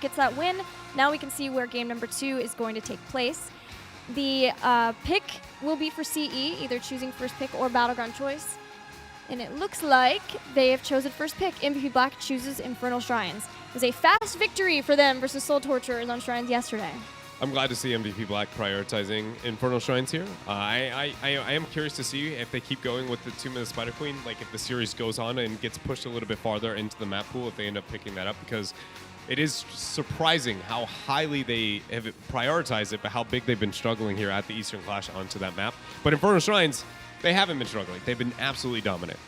gets that win. Now we can see where game number 2 is going to take place. The pick will be for CE, either choosing first pick or battleground choice. And it looks like they have chosen first pick. MVP Black chooses Infernal Shrines. It was a fast victory for them versus Soul Torturers on Shrines yesterday. I'm glad to see MVP Black prioritizing Infernal Shrines here. I am curious to see if they keep going with the 2-minute Spider Queen, like if the series goes on and gets pushed a little bit farther into the map pool, if they end up picking that up, because it is surprising how highly they have prioritized it, but how big they've been struggling here at the Eastern Clash onto that map. But Infernal Shrines, they haven't been struggling. They've been absolutely dominant.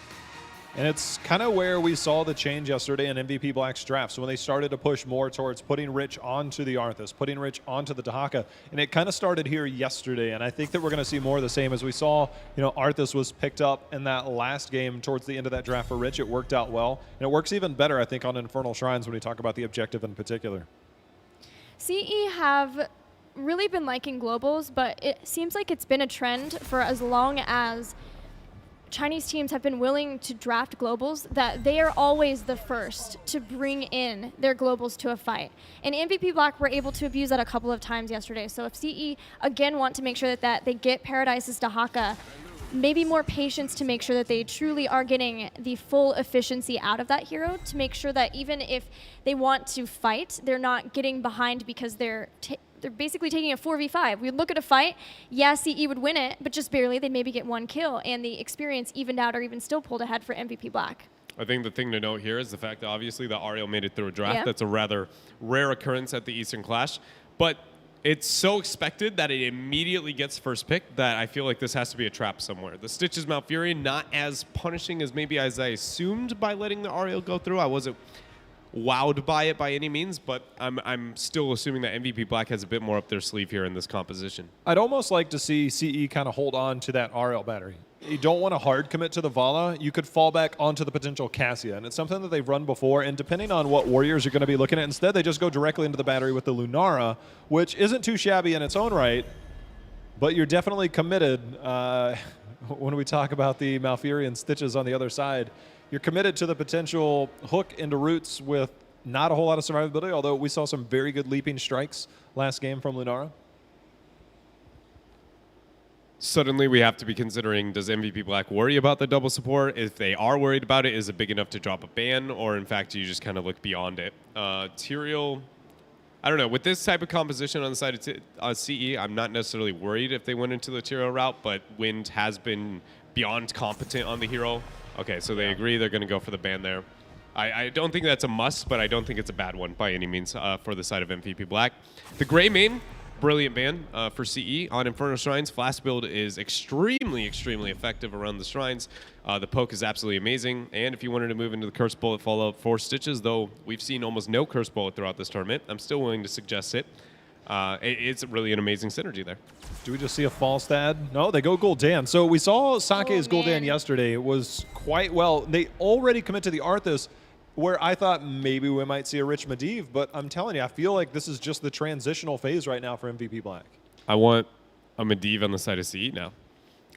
And it's kind of where we saw the change yesterday in MVP Black's draft. So when they started to push more towards putting Rich onto the Arthas, putting Rich onto the Dahaka, and it kind of started here yesterday. And I think that we're going to see more of the same as we saw, Arthas was picked up in that last game towards the end of that draft for Rich. It worked out well. And it works even better, I think, on Infernal Shrines when we talk about the objective in particular. CE have really been liking globals, but it seems like it's been a trend for as long as Chinese teams have been willing to draft globals that they are always the first to bring in their globals to a fight. And MVP Black were able to abuse that a couple of times yesterday. So if CE again want to make sure that they get Paradise's Dahaka, maybe more patience to make sure that they truly are getting the full efficiency out of that hero, to make sure that even if they want to fight, they're not getting behind because they're basically taking a 4v5. We'd look at a fight, yeah, CE would win it, but just barely. They'd maybe get one kill, and the experience evened out or even still pulled ahead for MVP Black. I think the thing to note here is the fact that obviously the Ariel made it through a draft. Yeah. That's a rather rare occurrence at the Eastern Clash, but it's so expected that it immediately gets first pick that I feel like this has to be a trap somewhere. The Stitches Malfurion, not as punishing as maybe as I assumed by letting the Ariel go through. I wasn't wowed by it by any means, but I'm still assuming that MVP Black has a bit more up their sleeve here in this composition. I'd almost like to see CE kind of hold on to that RL battery. You don't want to hard commit to the Vala. You could fall back onto the potential Cassia, and it's something that they've run before, and depending on what warriors you're going to be looking at, instead they just go directly into the battery with the Lunara, which isn't too shabby in its own right, but you're definitely committed when we talk about the Malfurion Stitches on the other side. You're committed to the potential hook into roots with not a whole lot of survivability, although we saw some very good leaping strikes last game from Lunara. Suddenly we have to be considering, does MVP Black worry about the double support? If they are worried about it, is it big enough to drop a ban? Or in fact, you just kind of look beyond it? Tyrael, I don't know. With this type of composition on the side of CE, I'm not necessarily worried if they went into the Tyrael route, but Wind has been beyond competent on the hero. Okay, so they agree they're going to go for the ban there. I don't think that's a must, but I don't think it's a bad one by any means for the side of MVP Black. The Gray main, brilliant ban for CE on Infernal Shrines. Flash build is extremely, extremely effective around the Shrines. The poke is absolutely amazing. And if you wanted to move into the Curse Bullet Fallout 4 Stitches, though we've seen almost no Curse Bullet throughout this tournament, I'm still willing to suggest it. It's really an amazing synergy there. Do we just see a false ad? No, they go Gul'dan. So we saw Sake's Gul'dan yesterday. It was quite well. They already commit to the Arthas, where I thought maybe we might see a Rich Medivh, but I'm telling you, I feel like this is just the transitional phase right now for MVP Black. I want a Medivh on the side of CE now.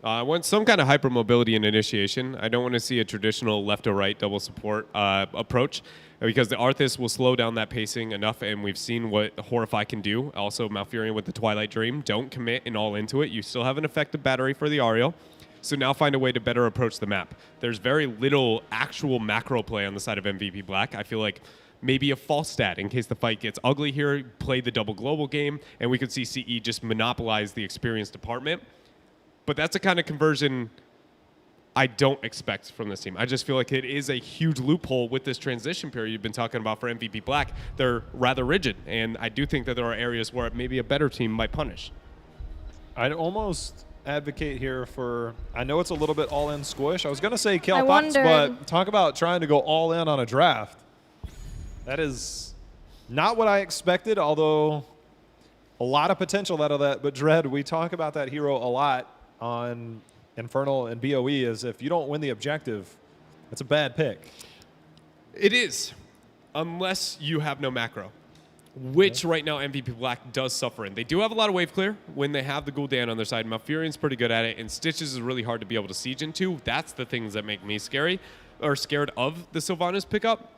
I want some kind of hypermobility and initiation. I don't want to see a traditional left or right double support approach, because the Arthas will slow down that pacing enough, and we've seen what Horrify can do. Also, Malfurion with the Twilight Dream. Don't commit and all into it. You still have an effective battery for the Ariel. So now find a way to better approach the map. There's very little actual macro play on the side of MVP Black. I feel like maybe a false stat in case the fight gets ugly here, play the double global game, and we could see CE just monopolize the experience department. But that's a kind of conversion I don't expect from this team. I just feel like it is a huge loophole with this transition period you've been talking about for MVP Black. They're rather rigid, and I do think that there are areas where maybe a better team might punish. I'd almost advocate here for, I know it's a little bit all-in squish. I was going to say Cal Pops, but talk about trying to go all-in on a draft. That is not what I expected, although a lot of potential out of that. But Dread, we talk about that hero a lot on Infernal and BOE, is if you don't win the objective, it's a bad pick. It is, unless you have no macro, which right now MVP Black does suffer in. They do have a lot of wave clear when they have the Gul'dan on their side. Malfurion's pretty good at it, and Stitches is really hard to be able to siege into. That's the things that make me scary, or scared of the Sylvanas pickup.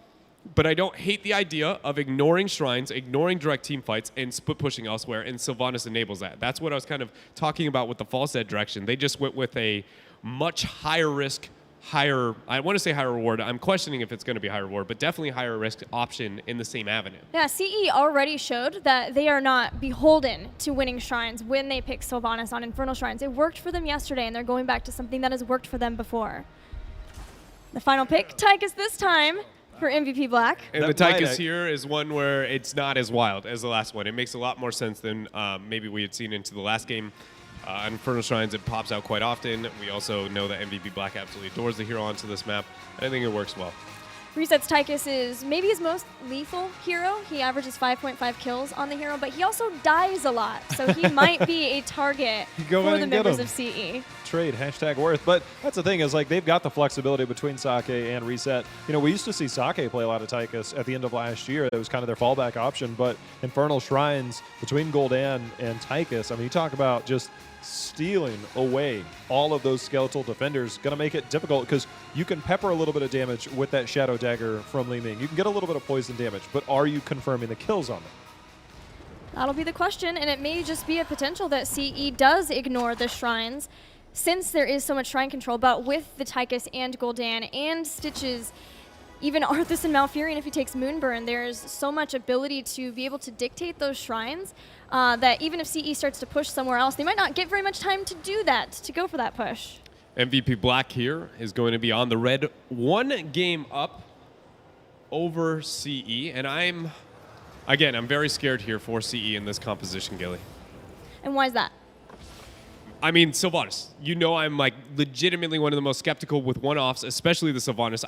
But I don't hate the idea of ignoring shrines, ignoring direct team fights, and split pushing elsewhere, and Sylvanas enables that. That's what I was kind of talking about with the false edge direction. They just went with a much higher risk, I want to say higher reward. I'm questioning if it's going to be higher reward, but definitely higher risk option in the same avenue. Yeah, CE already showed that they are not beholden to winning shrines when they pick Sylvanas on Infernal Shrines. It worked for them yesterday, and they're going back to something that has worked for them before. The final pick, Tychus this time for MVP Black. And the Tychus here is one where it's not as wild as the last one. It makes a lot more sense than maybe we had seen into the last game. On Infernal Shrines, it pops out quite often. We also know that MVP Black absolutely adores the hero onto this map. I think it works well. Resets Tychus is maybe his most lethal hero. He averages 5.5 kills on the hero, but he also dies a lot. So he might be a target for the members of CE. Trade, #worth. But that's the thing is, like, they've got the flexibility between Sake and Reset. You know, we used to see Sake play a lot of Tychus at the end of last year. It was kind of their fallback option. But Infernal Shrines between Gul'dan and Tychus, I mean, you talk about just stealing away all of those skeletal defenders, going to make it difficult because you can pepper a little bit of damage with that Shadow Dagger from Li Ming. You can get a little bit of poison damage, but are you confirming the kills on them? That'll be the question, and it may just be a potential that CE does ignore the shrines since there is so much shrine control, but with the Tychus and Gul'dan and Stitches, even Arthas and Malfurion, if he takes Moonburn, there's so much ability to be able to dictate those shrines that even if CE starts to push somewhere else, they might not get very much time to do that, to go for that push. MVP Black here is going to be on the red, 1 game up over CE, and I'm very scared here for CE in this composition, Gilly. And why is that? I mean, Sylvanas. You know I'm like legitimately one of the most skeptical with one-offs, especially the Sylvanas.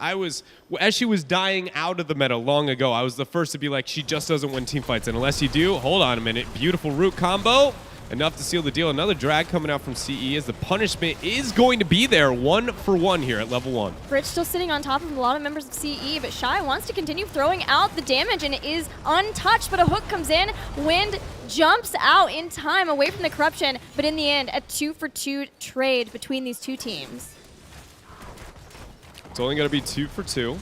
As she was dying out of the meta long ago, I was the first to be like, she just doesn't win team fights. And unless you do, hold on a minute. Beautiful root combo. Enough to seal the deal. Another drag coming out from CE as the punishment is going to be there 1-for-1 here at level 1. Rich still sitting on top of a lot of members of CE, but Shy wants to continue throwing out the damage and is untouched, but a hook comes in. Wind jumps out in time away from the corruption, but in the end, a 2-for-2 trade between these two teams. It's only going to be 2-for-2.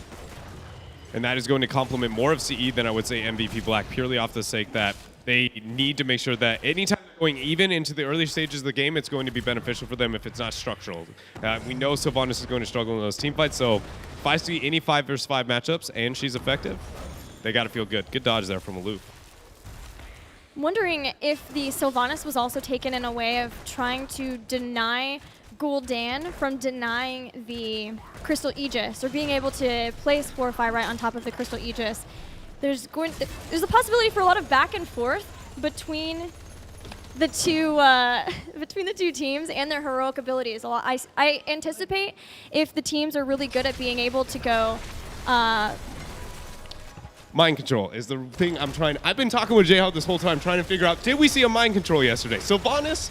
And that is going to complement more of CE than I would say MVP Black, purely off the sake that they need to make sure that anytime they're going even into the early stages of the game, it's going to be beneficial for them if it's not structural. We know Sylvanas is going to struggle in those team fights, so if I see any 5 versus 5 matchups and she's effective, they got to feel good. Good dodge there from Aloof. I'm wondering if the Sylvanas was also taken in a way of trying to deny Gul'dan from denying the Crystal Aegis or being able to place Fortify right on top of the Crystal Aegis. There's a possibility for a lot of back and forth between the two teams and their heroic abilities. I anticipate if the teams are really good at being able to go. Mind control is the thing I've been talking with J-Hawk this whole time trying to figure out, did we see a mind control yesterday? Sylvanas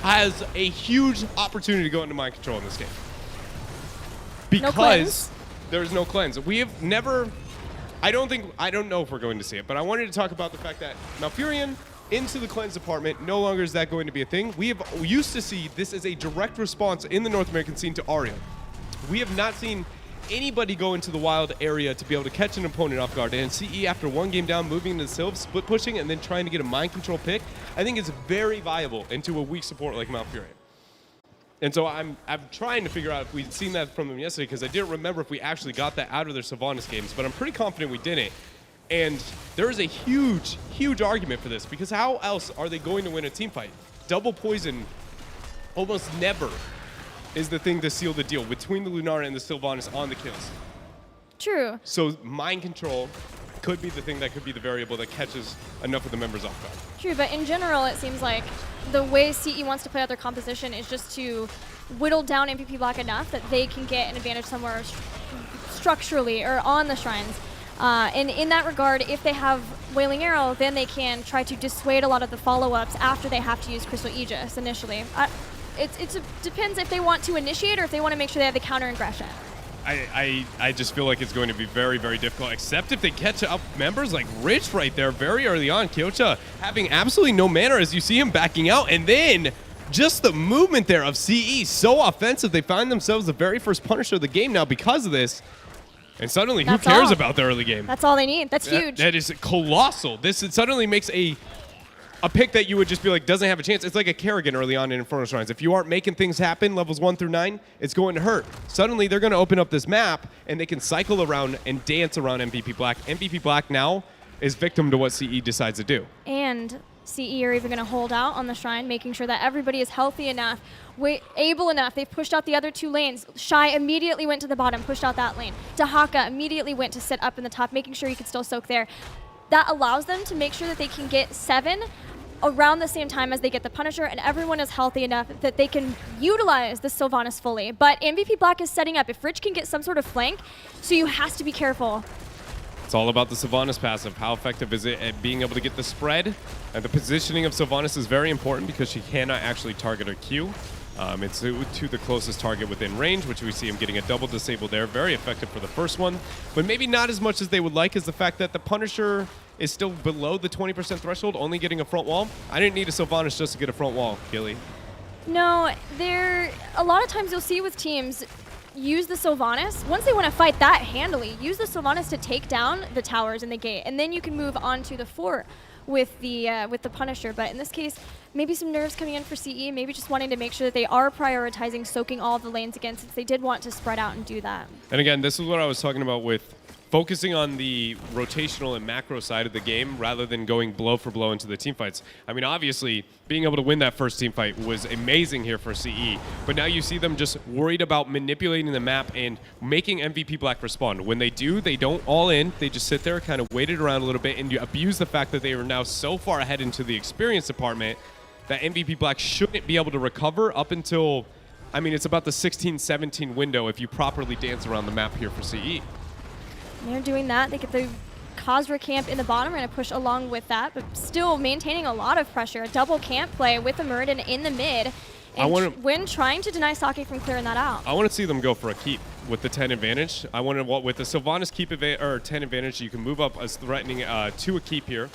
has a huge opportunity to go into mind control in this game. Because there's no cleanse. We have never, I don't know if we're going to see it, but I wanted to talk about the fact that Malfurion into the cleanse department, no longer is that going to be a thing. We used to see this as a direct response in the North American scene to Aria. We have not seen anybody go into the wild area to be able to catch an opponent off guard. And CE, after 1 game down, moving into the Sylv, split pushing, and then trying to get a mind control pick, I think is very viable into a weak support like Malfurion. And so I'm trying to figure out if we'd seen that from them yesterday, because I didn't remember if we actually got that out of their Sylvanas games, but I'm pretty confident we didn't. And there is a huge, huge argument for this, because how else are they going to win a team fight? Double poison almost never is the thing to seal the deal between the Lunara and the Sylvanas on the kills. True. So mind control could be the thing that could be the variable that catches enough of the members off guard. True, but in general, it seems like the way CE wants to play out their composition is just to whittle down MVP Black enough that they can get an advantage somewhere structurally or on the shrines. And in that regard, if they have Wailing Arrow, then they can try to dissuade a lot of the follow-ups after they have to use Crystal Aegis initially. It depends if they want to initiate or if they want to make sure they have the counter aggression. I just feel like it's going to be very, very difficult, except if they catch up members like Rich right there very early on. Kyocha having absolutely no mana as you see him backing out, and then just the movement there of CE, so offensive. They find themselves the very first Punisher of the game now because of this. And suddenly, That's who cares all. about the early game? That's all they need. That's huge. That is colossal. This suddenly makes a pick that you would just be like, doesn't have a chance. It's like a Kerrigan early on in Inferno Shrines. If you aren't making things happen, levels 1 through 9, it's going to hurt. Suddenly, they're going to open up this map, and they can cycle around and dance around MVP Black. MVP Black now is victim to what CE decides to do. And CE are even going to hold out on the Shrine, making sure that everybody is healthy enough, able enough. They've pushed out the other 2 lanes. Shy immediately went to the bottom, pushed out that lane. Dahaka immediately went to sit up in the top, making sure he could still soak there. That allows them to make sure that they can get 7 around the same time as they get the Punisher, and everyone is healthy enough that they can utilize the Sylvanas fully. But MVP Black is setting up. If Rich can get some sort of flank, so you has to be careful. It's all about the Sylvanas passive. How effective is it at being able to get the spread? And the positioning of Sylvanas is very important because she cannot actually target her Q. It's to the closest target within range, which we see him getting a double disable there. Very effective for the first one, but maybe not as much as they would like is the fact that the Punisher is still below the 20% threshold, only getting a front wall. I didn't need a Sylvanas just to get a front wall, Gilly. No, a lot of times you'll see with teams use the Sylvanas. Once they want to fight that handily, use the Sylvanas to take down the towers and the gate, and then you can move on to the fort with the Punisher. But in this case, maybe some nerves coming in for CE, maybe just wanting to make sure that they are prioritizing soaking all of the lanes again, since they did want to spread out and do that. And again, this is what I was talking about with focusing on the rotational and macro side of the game rather than going blow for blow into the team fights. I mean, obviously, being able to win that first team fight was amazing here for CE, but now you see them just worried about manipulating the map and making MVP Black respond. When they do, they don't all in. They just sit there, kind of wait it around a little bit, and you abuse the fact that they are now so far ahead into the experience department that MVP Black shouldn't be able to recover up until, I mean, it's about the 16-17 window if you properly dance around the map here for CE. They're doing that. They get the Khazra camp in the bottom. We're going to push along with that, but still maintaining a lot of pressure. A double camp play with the Muradin in the mid. And when trying to deny Sake from clearing that out. I want to see them go for a keep with the 10 advantage. I want to, with the Sylvanas keep or 10 advantage, you can move up as threatening to a keep here.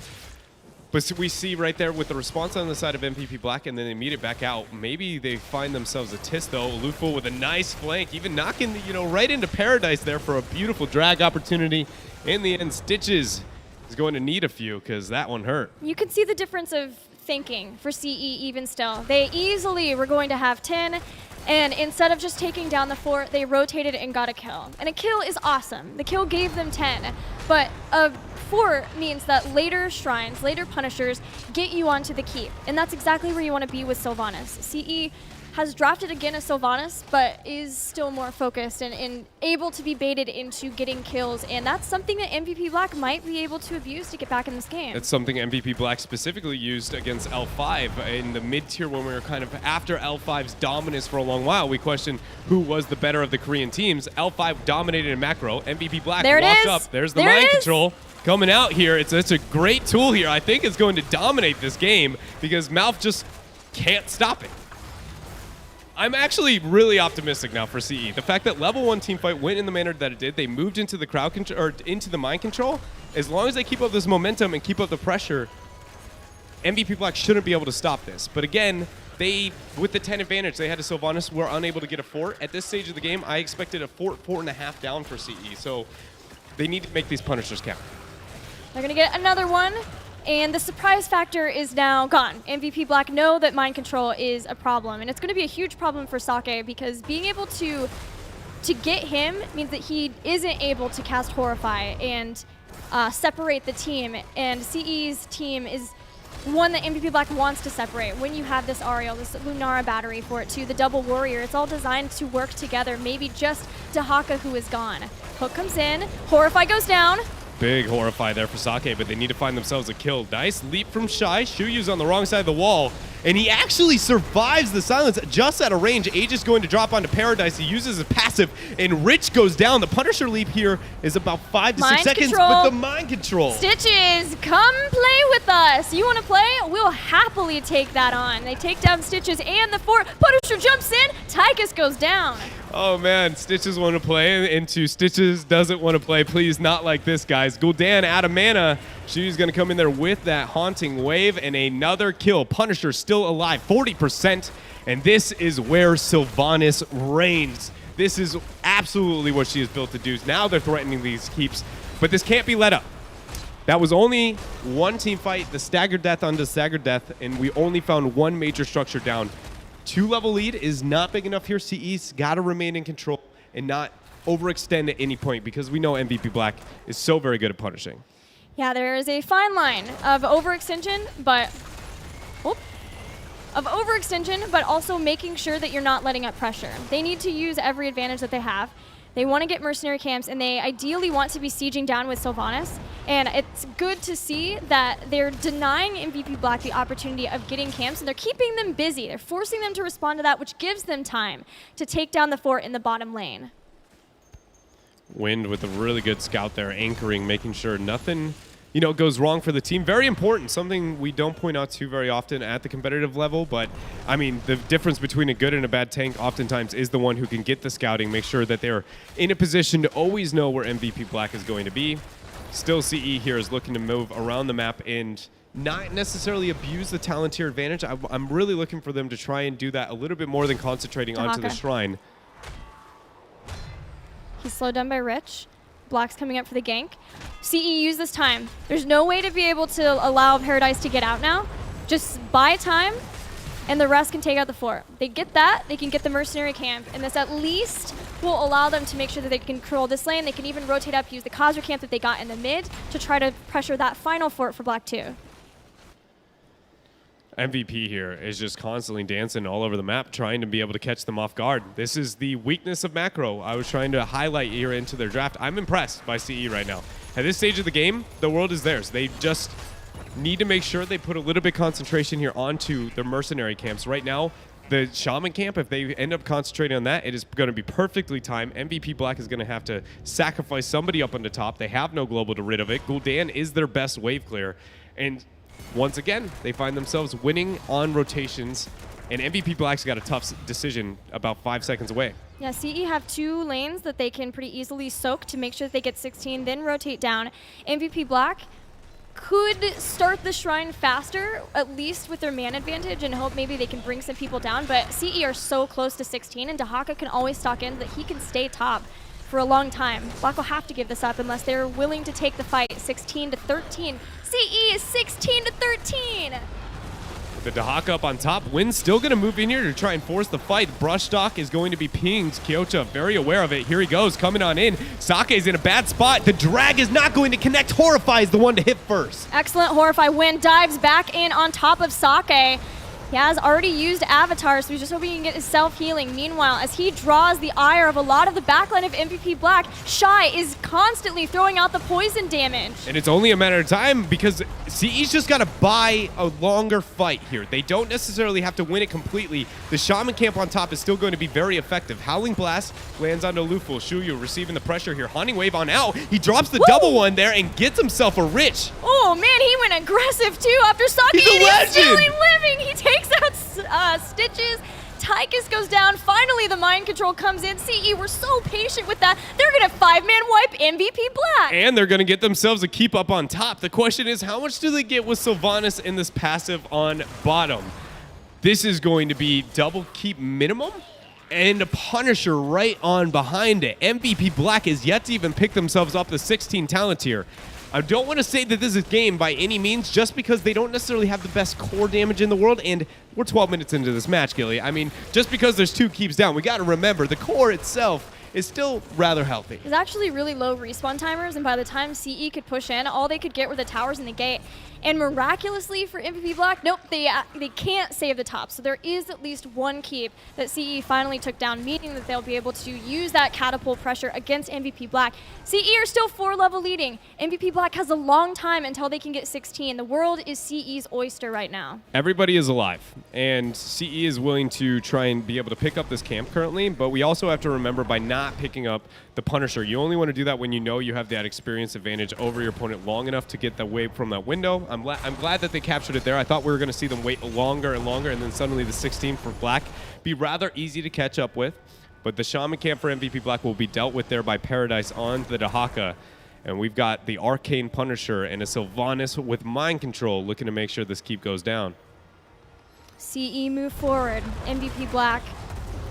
But we see right there with the response on the side of MVP Black, and then they meet it back out. Maybe they find themselves a Tis, though. Lufu with a nice flank, even knocking, right into Paradise there for a beautiful drag opportunity. In the end, Stitches is going to need a few because that one hurt. You can see the difference of thinking for CE even still. They easily were going to have 10, and instead of just taking down the fort, they rotated and got a kill. And a kill is awesome. The kill gave them 10, but a fort means that later shrines, later punishers get you onto the keep. And that's exactly where you want to be with Sylvanas. CE has drafted again a Sylvanas, but is still more focused and able to be baited into getting kills. And that's something that MVP Black might be able to abuse to get back in this game. It's something MVP Black specifically used against L5 in the mid-tier when we were kind of after L5's dominance for a long while. We questioned who was the better of the Korean teams. L5 dominated in macro. MVP Black locked up. There's the mind control coming out here. It's a great tool here. I think it's going to dominate this game because Malf just can't stop it. I'm actually really optimistic now for CE. The fact that level 1 teamfight went in the manner that it did, they moved into the crowd control or into the mind control. As long as they keep up this momentum and keep up the pressure, MVP Black shouldn't be able to stop this. But again, with the 10 advantage, they had a Sylvanas, were unable to get a fort. At this stage of the game, I expected a fort, 4.5 down for CE. So they need to make these punishers count. They're going to get another one. And the surprise factor is now gone. MVP Black know that mind control is a problem, and it's going to be a huge problem for Sake because being able to get him means that he isn't able to cast Horrify and separate the team. And CE's team is one that MVP Black wants to separate. When you have this Ariel, this Lunara battery for it too, the double warrior, it's all designed to work together. Maybe just Dahaka, who is gone. Hook comes in, Horrify goes down. Big Horrify there for Sake, but they need to find themselves a kill. Nice leap from Shy. Shuyu's on the wrong side of the wall, and he actually survives the silence just out of range. Aegis going to drop onto Paradise. He uses his passive, and Rich goes down. The Punisher leap here is about 5 to 6 seconds with the mind control. Stitches, come play with us. You want to play? We'll happily take that on. They take down Stitches and the fort. Punisher jumps in. Tychus goes down. Oh man, Stitches want to play into Stitches doesn't want to play. Please, not like this, guys. Gul'dan out of mana. She's going to come in there with that haunting wave and another kill. Punisher still alive, 40%. And this is where Sylvanas reigns. This is absolutely what she is built to do. Now they're threatening these keeps, but this can't be let up. That was only one team fight, the staggered death onto staggered death, and we only found one major structure down. 2-level lead is not big enough here. CE's got to remain in control and not overextend at any point, because we know MVP Black is so very good at punishing. Yeah, there is a fine line of overextension, but also making sure that you're not letting up pressure. They need to use every advantage that they have. They want to get mercenary camps, and they ideally want to be sieging down with Sylvanas. And it's good to see that they're denying MVP Black the opportunity of getting camps, and they're keeping them busy. They're forcing them to respond to that, which gives them time to take down the fort in the bottom lane. Wind with a really good scout there, anchoring, making sure nothing, goes wrong for the team. Very important, something we don't point out too very often at the competitive level, but I mean, the difference between a good and a bad tank oftentimes is the one who can get the scouting, make sure that they're in a position to always know where MVP Black is going to be. Still, CE here is looking to move around the map and not necessarily abuse the Talontier advantage. I'm really looking for them to try and do that a little bit more than concentrating onto the shrine. He's slowed down by Rich. Black's coming up for the gank. CE, use this time. There's no way to be able to allow Paradise to get out now. Just buy time, and the rest can take out the fort. They get that, they can get the mercenary camp, and this at least will allow them to make sure that they can control this lane. They can even rotate up, use the Khazra camp that they got in the mid to try to pressure that final fort for Black 2. MVP here is just constantly dancing all over the map, trying to be able to catch them off guard. This is the weakness of macro I was trying to highlight here into their draft. I'm impressed by CE right now. At this stage of the game, the world is theirs. They just need to make sure they put a little bit of concentration here onto their mercenary camps. Right now, the Shaman camp, if they end up concentrating on that, it is going to be perfectly timed. MVP Black is going to have to sacrifice somebody up on the top. They have no global to rid of it. Gul'dan is their best wave clear. And once again, they find themselves winning on rotations, and MVP Black's got a tough decision about 5 seconds away. Yeah, CE have 2 lanes that they can pretty easily soak to make sure that they get 16, then rotate down. MVP Black could start the shrine faster, at least with their man advantage, and hope maybe they can bring some people down, but CE are so close to 16, and Dahaka can always stalk in that he can stay top for a long time. Black will have to give this up unless they're willing to take the fight. 16-13. CE is 16-13. The Dahaka up on top. Wynn's still going to move in here to try and force the fight. Brushstock is going to be pinged. Kyocha very aware of it. Here he goes, coming on in. Sake's in a bad spot. The drag is not going to connect. Horrify is the one to hit first. Excellent Horrify. Wynn dives back in on top of Sake. He has already used Avatar, so he's just hoping he can get his self-healing. Meanwhile, as he draws the ire of a lot of the backline of MVP Black, Shy is constantly throwing out the poison damage. And it's only a matter of time because CE's just got to buy a longer fight here. They don't necessarily have to win it completely. The Shaman camp on top is still going to be very effective. Howling Blast lands onto Luful. Shuyu receiving the pressure here. Haunting Wave on out. He drops the double one there and gets himself a Rich. Oh man, he went aggressive too after Sake. He's still living. He takes out Stitches. Tychus goes down. Finally, the mind control comes in. CE, we're so patient with that. They're going to 5-man wipe MVP Black. And they're going to get themselves a keep up on top. The question is, how much do they get with Sylvanas in this passive on bottom? This is going to be double keep minimum and a Punisher right on behind it. MVP Black is yet to even pick themselves up the 16 talent tier. I don't want to say that this is game by any means, just because they don't necessarily have the best core damage in the world, and we're 12 minutes into this match, Gilly. I mean, just because there's 2 keeps down, we got to remember the core itself is still rather healthy. There's actually really low respawn timers, and by the time CE could push in, all they could get were the towers and the gate. And miraculously for MVP Black, nope, they can't save the top. So there is at least 1 keep that CE finally took down, meaning that they'll be able to use that catapult pressure against MVP Black. CE are still 4-level leading. MVP Black has a long time until they can get 16. The world is CE's oyster right now. Everybody is alive, and CE is willing to try and be able to pick up this camp currently, but we also have to remember by not picking up the Punisher, you only want to do that when you know you have that experience advantage over your opponent long enough to get the wave from that window. I'm glad that they captured it there. I thought we were going to see them wait longer and longer, and then suddenly the 16 for Black be rather easy to catch up with. But the Shaman camp for MVP Black will be dealt with there by Paradise on the Dahaka. And we've got the Arcane Punisher and a Sylvanas with mind control looking to make sure this keep goes down. CE move forward. MVP Black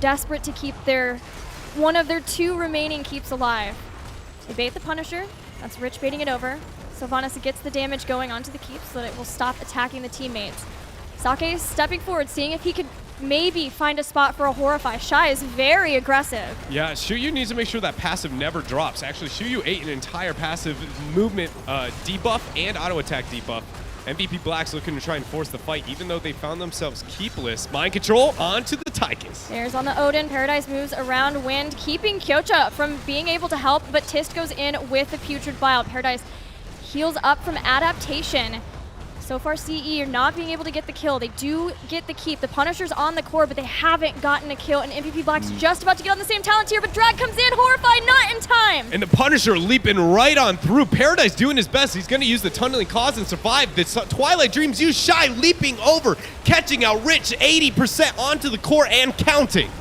desperate to keep their one of their 2 remaining keeps alive. They bait the Punisher. That's Rich baiting it over. Sylvanas gets the damage going onto the keep so that it will stop attacking the teammates. Sake is stepping forward, seeing if he could maybe find a spot for a Horrify. Shy is very aggressive. Yeah, Shuyu needs to make sure that passive never drops. Actually, Shuyu ate an entire passive movement debuff and auto attack debuff. MVP Black's looking to try and force the fight, even though they found themselves keepless. Mind control onto the Tychus. There's on the Odin. Paradise moves around Wind, keeping Kyocha from being able to help, but Tist goes in with the Putrid Bile. Paradise heals up from adaptation. So far, CE are not being able to get the kill. They do get the keep. The Punisher's on the core, but they haven't gotten a kill, and MVP Black's just about to get on the same talent tier, but Drag comes in, Horrified, not in time. And the Punisher leaping right on through. Paradise doing his best. He's going to use the Tunneling Cause and survive. The Twilight Dreams use Shy leaping over, catching out Rich 80% onto the core and counting.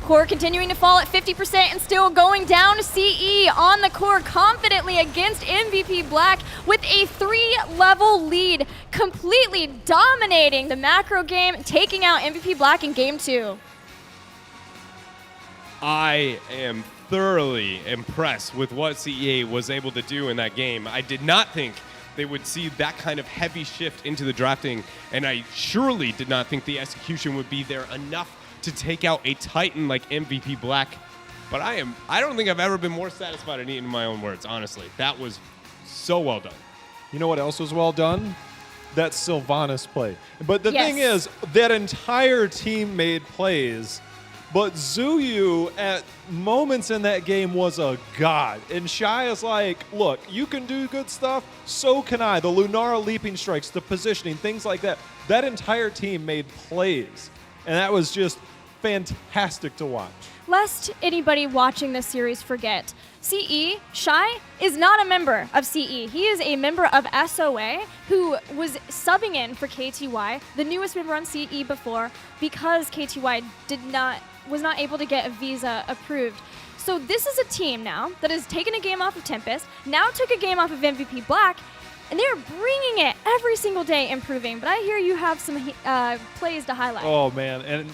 Core continuing to fall at 50% and still going down. CE on the core confidently against MVP Black with a 3-level lead, completely dominating the macro game, taking out MVP Black in game 2. I am thoroughly impressed with what CEA was able to do in that game. I did not think they would see that kind of heavy shift into the drafting, and I surely did not think the execution would be there enough to take out a Titan like MVP Black. But I don't think I've ever been more satisfied in eating my own words, honestly. That was so well done. You know what else was well done? That Sylvanas play. But the Yes. thing is, that entire team made plays, but Zuyu at moments in that game was a god. And Shy is like, look, you can do good stuff, so can I. The Lunara leaping strikes, the positioning, things like that. That entire team made plays. And that was just fantastic to watch. Lest anybody watching this series forget, CE, Shy, is not a member of CE. He is a member of SOA who was subbing in for KTY, the newest member on CE before, because KTY was not able to get a visa approved. So this is a team now that has taken a game off of Tempest, now took a game off of MVP Black, and they're bringing it every single day, improving. But I hear you have some plays to highlight. Oh, man. And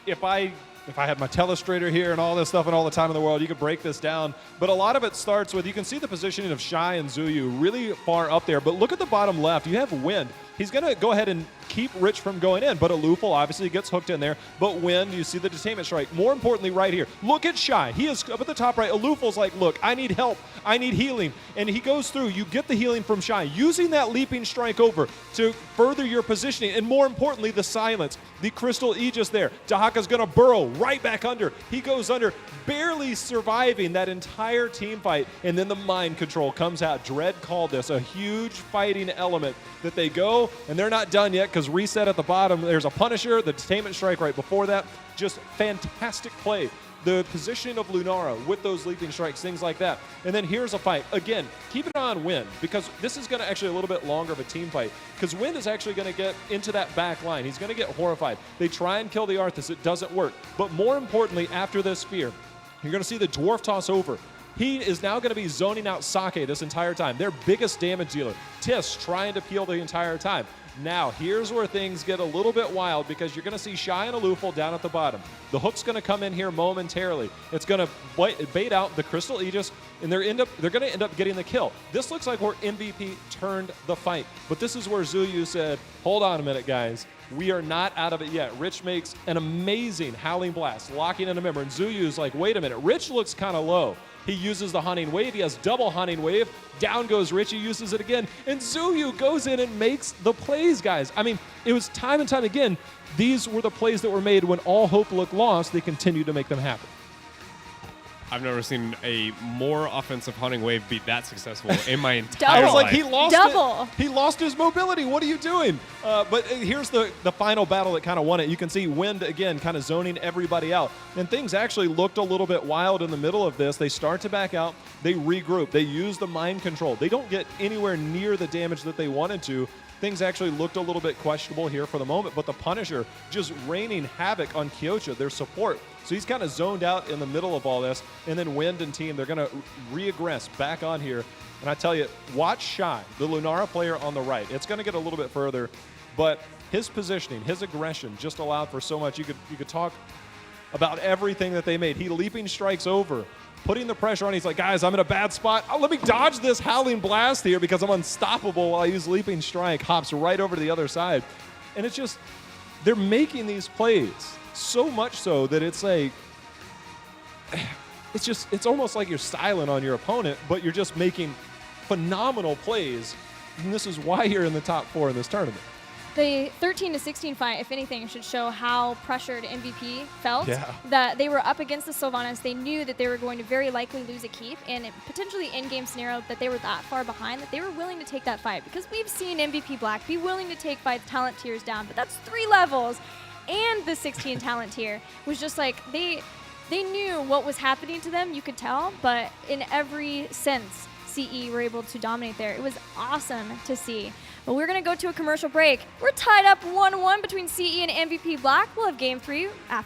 if I had my telestrator here and all this stuff and all the time in the world, you could break this down. But a lot of it starts with, you can see the positioning of Shy and Zuyu really far up there. But look at the bottom left. You have Wind. He's going to go ahead and keep Rich from going in, but Alufal obviously gets hooked in there. But Wind, you see the Detainment Strike. More importantly, right here, look at Shy. He is up at the top right. Alufal's like, look, I need help. I need healing. And he goes through. You get the healing from Shy, using that leaping strike over to further your positioning. And more importantly, the silence. The Crystal Aegis there. Dahaka's going to burrow right back under. He goes under, barely surviving that entire team fight. And then the mind control comes out. Dread called this a huge fighting element that they go, and they're not done yet because reset at the bottom. There's a Punisher, the Detainment Strike right before that. Just fantastic play. The positioning of Lunara with those leaping strikes, things like that. And then here's a fight. Again, keep it on Wind, because this is going to actually a little bit longer of a team fight, because Wind is actually going to get into that back line. He's going to get horrified. They try and kill the Arthas. It doesn't work. But more importantly, after this Sphere, you're going to see the Dwarf toss over. He is now going to be zoning out Sake this entire time, their biggest damage dealer. Tiss trying to peel the entire time. Now, here's where things get a little bit wild, because you're going to see Shy and Alufal down at the bottom. The hook's going to come in here momentarily. It's going to bait out the Crystal Aegis, and they're going to end up getting the kill. This looks like where MVP turned the fight. But this is where Zuyu said, hold on a minute, guys. We are not out of it yet. Rich makes an amazing Howling Blast, locking in a member. And Zuyu's like, wait a minute. Rich looks kind of low. He uses the Haunting Wave. He has double Haunting Wave. Down goes Rich. He uses it again. And Zuyu goes in and makes the plays, guys. I mean, it was time and time again. These were the plays that were made when all hope looked lost. They continued to make them happen. I've never seen a more offensive Haunting Wave be that successful in my entire Double. I was like, life. he lost Double. it. He lost his mobility. What are you doing? But here's the final battle that kind of won it. You can see Wind, again, kind of zoning everybody out. And things actually looked a little bit wild in the middle of this. They start to back out. They regroup. They use the mind control. They don't get anywhere near the damage that they wanted to. Things actually looked a little bit questionable here for the moment, but the Punisher just raining havoc on Kyocha, their support. So he's kind of zoned out in the middle of all this. And then Wind and team, they're going to reaggress back on here. And I tell you, watch Shy, the Lunara player on the right. It's going to get a little bit further, but his positioning, his aggression just allowed for so much. You could talk about everything that they made. He leaping strikes over, putting the pressure on. He's like, guys, I'm in a bad spot. Oh, let me dodge this Howling Blast here because I'm unstoppable while I use leaping strike. Hops right over to the other side. And it's just, they're making these plays so much so that it's like, it's almost like you're silent on your opponent, but you're just making phenomenal plays. And this is why you're in the top 4 in this tournament. The 13-16 fight, if anything, should show how pressured MVP felt. Yeah. That they were up against the Sylvanas. They knew that they were going to very likely lose a keep, and potentially in-game scenario that they were that far behind that they were willing to take that fight. Because we've seen MVP Black be willing to take fights talent tiers down, but that's 3 levels. And the 16 talent tier was just like, they knew what was happening to them, you could tell, but in every sense, CE were able to dominate there. It was awesome to see. But we're going to go to a commercial break. We're tied up 1-1 between CE and MVP Black. We'll have game 3 after.